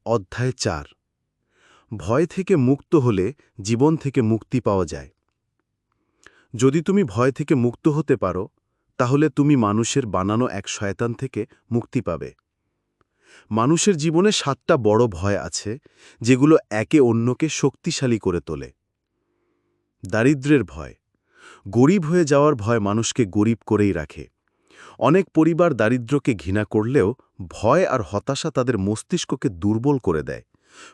অধ্যায় ৪ ভয় থেকে মুক্ত হলে জীবন থেকে মুক্তি পাওয়া যায়। যদি তুমি ভয় থেকে মুক্ত হতে পারো তাহলে তুমি মানুষের বানানো এক শয়তান থেকে মুক্তি পাবে। মানুষের জীবনে ৭টা বড় ভয় আছে যেগুলো একে অন্যকে শক্তিশালী করে তোলে। দারিদ্র্যের ভয়, গরিব হয়ে যাওয়ার ভয় মানুষকে গরিব করেই রাখে। অনেক পরিবার দারিদ্র্যকে ঘৃণা করলেও ভয় আর হতাশা তাদের মস্তিষ্ককে দুর্বল করে দেয়,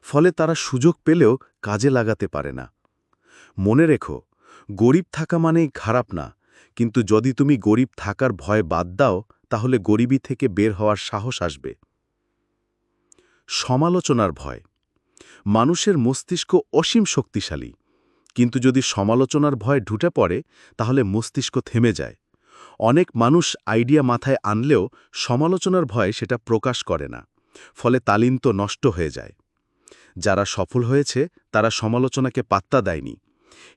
ফলে তারা সুযোগ পেলেও কাজে লাগাতে পারে না। মনে রেখো, গরিব থাকা মানেই খারাপ না, কিন্তু যদি তুমি গরিব থাকার ভয় বাদ দাও তাহলে গরিবী থেকে বের হওয়ার সাহস আসবে। সমালোচনার ভয়, মানুষের মস্তিষ্ক অসীম শক্তিশালী, কিন্তু যদি সমালোচনার ভয় ঢুকে পড়ে তাহলে মস্তিষ্ক থেমে যায়। অনেক মানুষ আইডিয়া মাথায় আনলেও সমালোচনার ভয় সেটা প্রকাশ করে না, ফলে তালিম তো নষ্ট হয়ে যায়। যারা সফল হয়েছে তারা সমালোচনাকে পাত্তা দেয়নি।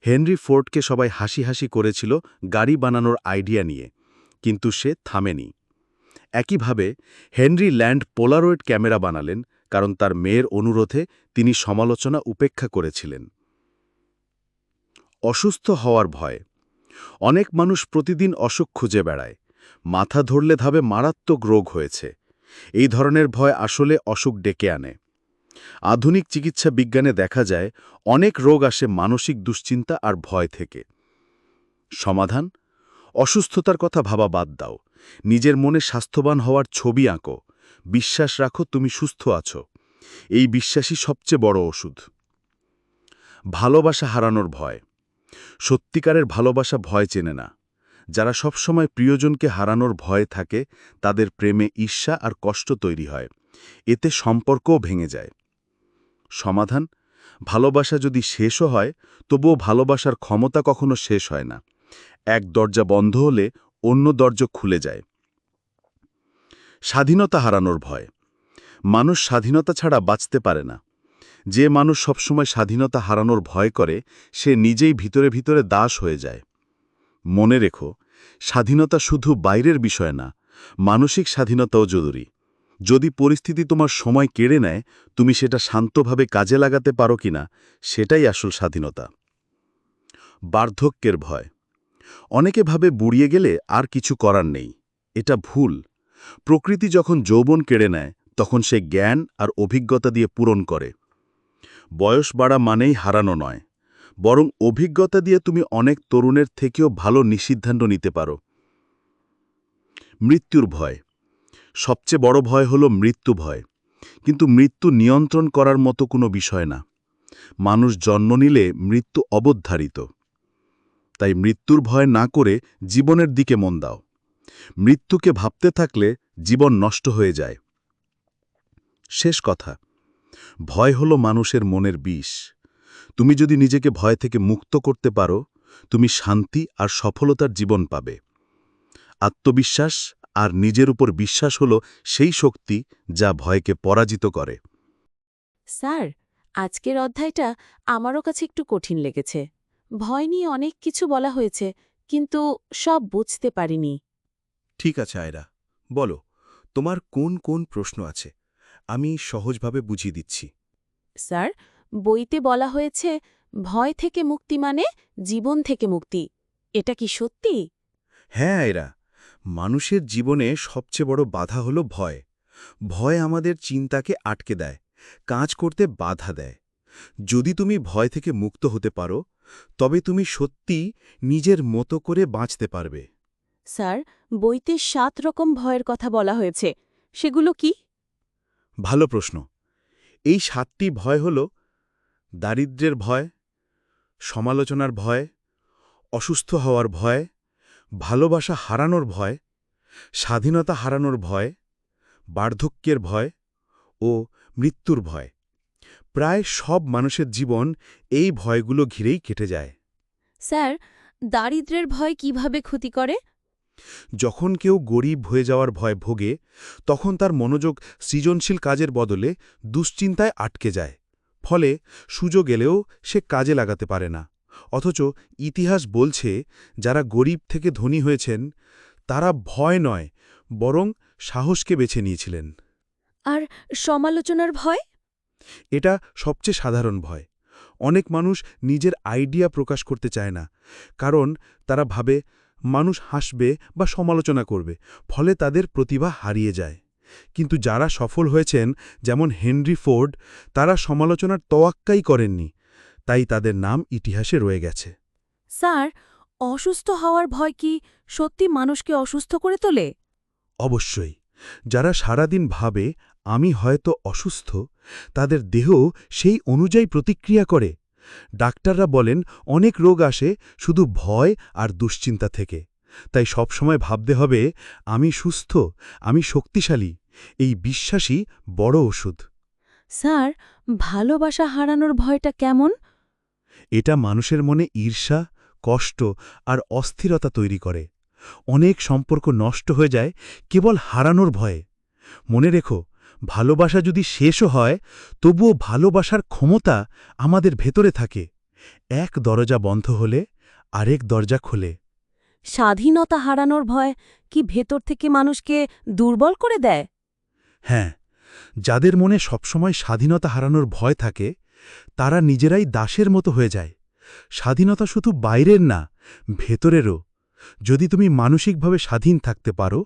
হেনরি ফোর্ডকে সবাই হাসি হাসি করেছিল গাড়ি বানানোর আইডিয়া নিয়ে, কিন্তু সে থামেনি। একইভাবে হেনরি ল্যান্ড পোলারয়েড ক্যামেরা বানালেন কারণ তার মেয়ের অনুরোধে তিনি সমালোচনা উপেক্ষা করেছিলেন। অসুস্থ হওয়ার ভয়, অনেক মানুষ প্রতিদিন অসুখ খুঁজে বেড়ায়। মাথা ধরলে ভাবে মারাত্মক রোগ হয়েছে। এই ধরনের ভয় আসলে অসুখ ডেকে আনে। আধুনিক চিকিৎসা বিজ্ঞানে দেখা যায় অনেক রোগ আসে মানসিক দুশ্চিন্তা আর ভয় থেকে। সমাধান, অসুস্থতার কথা ভাবা বাদ দাও। নিজের মনে স্বাস্থ্যবান হওয়ার ছবি আঁকো। বিশ্বাস রাখো তুমি সুস্থ আছো। এই বিশ্বাসই সবচেয়ে বড় ওষুধ। ভালোবাসা হারানোর ভয়, সত্যিকারের ভালোবাসা ভয় চেনে না। যারা সবসময় প্রিয়জনকে হারানোর ভয়ে থাকে তাদের প্রেমে ঈর্ষা আর কষ্ট তৈরি হয়, এতে সম্পর্কও ভেঙে যায়। সমাধান, ভালোবাসা যদি শেষও হয় তবুও ভালোবাসার ক্ষমতা কখনো শেষ হয় না। এক দরজা বন্ধ হলে অন্য দরজা খুলে যায়। স্বাধীনতা হারানোর ভয়, মানুষ স্বাধীনতা ছাড়া বাঁচতে পারে না। যে মানুষ সবসময় স্বাধীনতা হারানোর ভয় করে সে নিজেই ভিতরে ভিতরে দাস হয়ে যায়। মনে রেখো, স্বাধীনতা শুধু বাইরের বিষয় না, মানসিক স্বাধীনতাও জরুরি। যদি পরিস্থিতি তোমার সময় কেড়ে নেয়, তুমি সেটা শান্তভাবে কাজে লাগাতে পারো কিনা সেটাই আসল স্বাধীনতা। বার্ধক্যের ভয়, অনেকে ভাবে বুড়িয়ে গেলে আর কিছু করার নেই। এটা ভুল। প্রকৃতি যখন যৌবন কেড়ে নেয় তখন সে জ্ঞান আর অভিজ্ঞতা দিয়ে পূরণ করে। বয়স বাড়া মানেই হারানো নয়, বরং অভিজ্ঞতা দিয়ে তুমি অনেক তরুণের থেকেও ভালো সিদ্ধান্ত নিতে পারো। মৃত্যুর ভয়, সবচেয়ে বড় ভয় হলো মৃত্যু ভয়, কিন্তু মৃত্যু নিয়ন্ত্রণ করার মতো কোনো বিষয় না। মানুষ জন্ম নিলে মৃত্যু অবধারিত। তাই মৃত্যুর ভয় না করে জীবনের দিকে মন দাও। মৃত্যুকে ভাবতে থাকলে জীবন নষ্ট হয়ে যায়। শেষ কথা, ভয় হলো মানুষের মনের বিষ। তুমি যদি নিজেকে ভয় থেকে মুক্ত করতে পারো, তুমি শান্তি আর সফলতার জীবন পাবে। আত্মবিশ্বাস আর নিজের উপর বিশ্বাস হলো সেই শক্তি যা ভয়কে পরাজিত করে। স্যার, আজকের অধ্যায়টা আমারও কাছে একটু কঠিন লেগেছে। ভয় নিয়ে অনেক কিছু বলা হয়েছে, কিন্তু সব বুঝতে পারিনি। ঠিক আছে আয়রা, বলো তোমার কোন কোন প্রশ্ন আছে, আমি সহজভাবে বুঝিয়ে দিচ্ছি। স্যার, বইতে বলা হয়েছে ভয় থেকে মুক্তি মানে জীবন থেকে মুক্তি। এটা কি সত্যি? হ্যাঁ আয়রা, মানুষের জীবনে সবচেয়ে বড় বাধা হলো ভয়। ভয় আমাদের চিন্তাকে আটকে দেয়, কাজ করতে বাধা দেয়। যদি তুমি ভয় থেকে মুক্ত হতে পারো তবে তুমি সত্যিই নিজের মতো করে বাঁচতে পারবে। স্যার, বইতে ৭ রকম ভয়ের কথা বলা হয়েছে, সেগুলো কি? ভালো প্রশ্ন। এই ৭টি ভয় হল দারিদ্র্যের ভয়, সমালোচনার ভয়, অসুস্থ হওয়ার ভয়, ভালোবাসা হারানোর ভয়, স্বাধীনতা হারানোর ভয়, বার্ধক্যের ভয় ও মৃত্যুর ভয়। প্রায় সব মানুষের জীবন এই ভয়গুলো ঘিরেই কেটে যায়। স্যার, দারিদ্র্যের ভয় কিভাবে ক্ষতি করে? যখন কেউ গরিব হয়ে যাওয়ার ভয় ভোগে তখন তার মনোযোগ সৃজনশীল কাজের বদলে দুশ্চিন্তায় আটকে যায়। ফলে সুযোগ এলেও সে কাজে লাগাতে পারে না। অথচ ইতিহাস বলছে যারা গরিব থেকে ধনী হয়েছেন তারা ভয় নয়, বরং সাহসকে বেছে নিয়েছিলেন। আর সমালোচনার ভয়? এটা সবচেয়ে সাধারণ ভয়। অনেক মানুষ নিজের আইডিয়া প্রকাশ করতে চায় না, কারণ তারা ভাবে মানুষ হাসবে বা সমালোচনা করবে, ফলে তাদের প্রতিভা হারিয়ে যায়। কিন্তু যারা সফল হয়েছেন, যেমন হেনরি ফোর্ড, তারা সমালোচনার তোয়াক্কাই করেননি, তাই তাদের নাম ইতিহাসে রয়ে গেছে। স্যার, অসুস্থ হওয়ার ভয় কি সত্যি মানুষকে অসুস্থ করে তোলে? অবশ্যই। যারা সারাদিন ভাবে আমি হয়তো অসুস্থ, তাদের দেহ সেই অনুযায়ী প্রতিক্রিয়া করে। ডাক্তাররা বলেন অনেক রোগ আসে শুধু ভয় আর দুশ্চিন্তা থেকে। তাই সবসময় ভাবতে হবে আমি সুস্থ, আমি শক্তিশালী। এই বিশ্বাসই বড় ওষুধ। স্যার, ভালোবাসা হারানোর ভয়টা কেমন? এটা মানুষের মনে ঈর্ষা, কষ্ট আর অস্থিরতা তৈরি করে। অনেক সম্পর্ক নষ্ট হয়ে যায় কেবল হারানোর ভয়ে। মনে রেখো, ভালোবাসা যদি শেষও হয়, তবুও ভালোবাসার ক্ষমতা আমাদের ভেতরে থাকে। এক দরজা বন্ধ হলে আরেক দরজা খোলে। স্বাধীনতা হারানোর ভয় কি ভেতর থেকে মানুষকে দুর্বল করে দেয়? হ্যাঁ, যাদের মনে সবসময় স্বাধীনতা হারানোর ভয় থাকে, তারা নিজেরাই দাসের মতো হয়ে যায়। স্বাধীনতা শুধু বাইরের না, ভেতরেরও। যদি তুমি মানসিকভাবে স্বাধীন থাকতে পারো,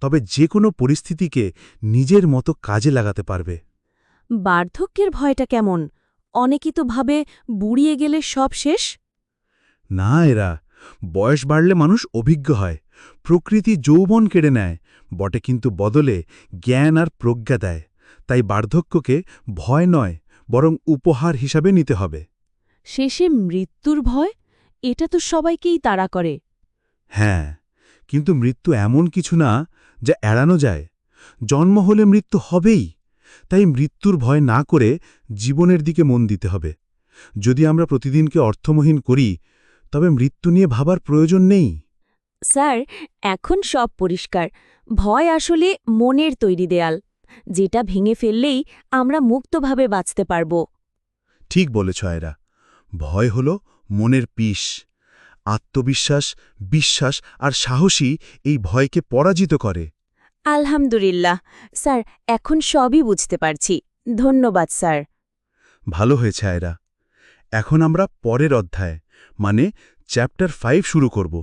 তবে যে কোনো পরিস্থিতিকে নিজের মতো কাজে লাগাতে পারবে। বার্ধক্যের ভয়টা কেমন? অনেকেই তো ভাবে বুড়িয়ে গেলে সব শেষ। না, বয়স বাড়লে মানুষ অভিজ্ঞ হয়। প্রকৃতি যৌবন কেড়ে নেয় বটে, কিন্তু বদলে জ্ঞান আর প্রজ্ঞা দেয়। তাই বার্ধক্যকে ভয় নয়, বরং উপহার হিসাবে নিতে হবে। শেষে মৃত্যুর ভয়, এটা তো সবাইকেই তাড়া করে। হ্যাঁ, কিন্তু মৃত্যু এমন কিছু না যা এড়ানো যায়। জন্ম হলে মৃত্যু হবেই। তাই মৃত্যুর ভয় না করে জীবনের দিকে মন দিতে হবে। যদি আমরা প্রতিদিনকে অর্থমহীন করি, তবে মৃত্যু নিয়ে ভাবার প্রয়োজন নেই। স্যার, এখন সব পরিষ্কার। ভয় আসলে মনের তৈরি দেয়াল, যেটা ভেঙে ফেললেই আমরা মুক্তভাবে বাঁচতে পারব। ঠিক বলেছ আয়রা। ভয় হল মনের পিষ। আত্মবিশ্বাস, বিশ্বাস আর সাহসী এই ভয়কে পরাজিত করে। আলহামদুলিল্লাহ স্যার, এখন সবই বুঝতে পারছি। ধন্যবাদ স্যার। ভালো হয়েছে আয়রা। এখন আমরা পরের অধ্যায়, মানে চ্যাপ্টার 5 শুরু করব।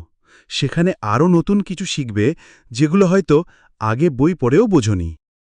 সেখানে আরও নতুন কিছু শিখবে, যেগুলো হয়তো আগে বই পড়েও বোঝনি।